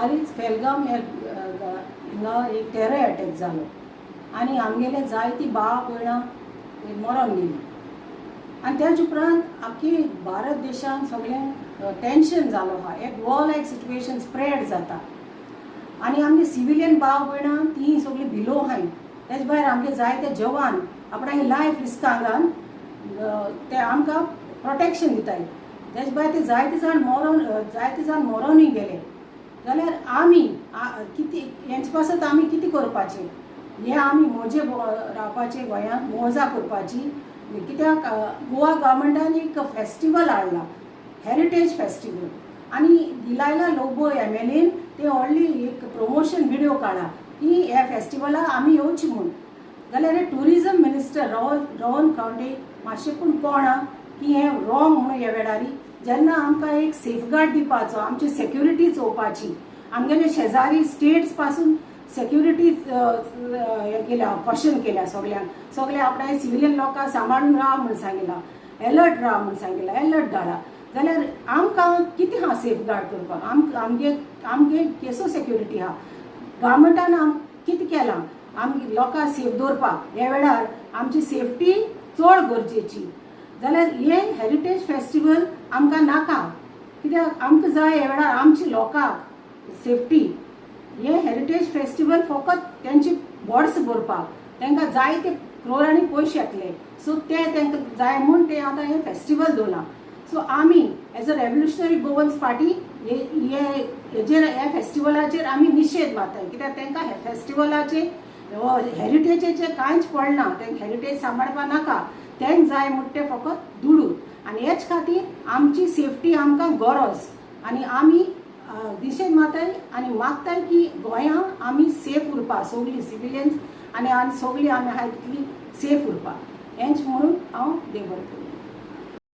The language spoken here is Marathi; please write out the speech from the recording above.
हालींच फेलगाम हिंगा एक टेरर अटॅक जालो आनी आमगेले जायती भाव भयणां मरोन गेलीं आनी त्याच उपरांत आख्खी भारत देशान सगळें टेन्शन जालो आहा. एक वॉर लायक सिट्युएशन स्प्रेड जाता आनी आमगे सिविलियन भाव भयणां तीं सगळीं भिलो आहाय. तेच भायर आमगे जायते जवान आपणागे लायफ रिस्कान घालून ते आमकां प्रोटेक्शन दिताय. तेच भायर ते जायते जाण मरोनूय गेले. जाल्यार आमी कितें हेंचे पासत आमी कितें करपाचें हें आमी मोजे रावपाचें गोंयांत मोजा करपाची. कित्याक गोवा गव्हर्मेंटान एक फेस्टिवल हाडला, हेरिटेज फेस्टिवल, आनी इलायला लोबो MLAन ते व्हडली एक प्रमोशन व्हिडिओ काडला की ह्या फेस्टिवलाक आमी येवची म्हूण. जाल्यार हे टुरिजम मिनिस्टर रोहन खंवटे मातशें पूण कोणा की हें रॉंग म्हणून ह्या वेळारी जेन्ना आमकां एक सेफगार्ड दिवपाचो, आमची सेक्युरिटी चोवपाची, आमगेले शेजारी स्टेट्स पासून सेक्युरिटी हें केल्या, कॉशन केल्या सगळे आपणागे सिविलियन लोकांक सांबाळून राव म्हूण सांगिलां, अलर्ट राव म्हूण सांगिलां, अलर्ट धाडा. जाल्यार आमकां कितें आहा सेफगार्ड करपाक? आमगे केसो सेक्युरिटी आहा. गव्हर्मेंटान कितें केलां आमगे लोकांक सेफ दवरपाक? ह्या वेळार आमची सेफ्टी चड गरजेची. जाल्यार हे हेरिटेज फेस्टिवल आमकां नाका. कित्याक आमकां जाय ह्या वेळार आमची लोकांक सेफ्टी. हे हेरिटेज फेस्टिवल फकत तेंची बोर्ड्स भरपाक, तांकां जायते क्रोरांनी पयशे येतले. सो ते तांकां जाय म्हूण ते आतां हे फेस्टिवल दवरला. सो आमी as a revolutionary Goans party हे फेस्टिवलाचेर आमी निशेध मारताय. कित्याक तांकां हे फेस्टिवलाचेर हेरिटेजीचेर कांयच पडना. तांकां हेरिटेज सांबाळपा नाका. तांकां जाय म्हूण ते फकत दुडू. आनी हेच खातीर आमची सेफ्टी आमकां गरज. आनी आमी निशेध मारताय आनी मागताय की गोंयांत आमी सेफ उरपा, सगळीं सिविलियन्स आनी सगळीं आमी आहाय तितली सेफ उरपा. हेंच म्हणून हांव देव बरें करूं.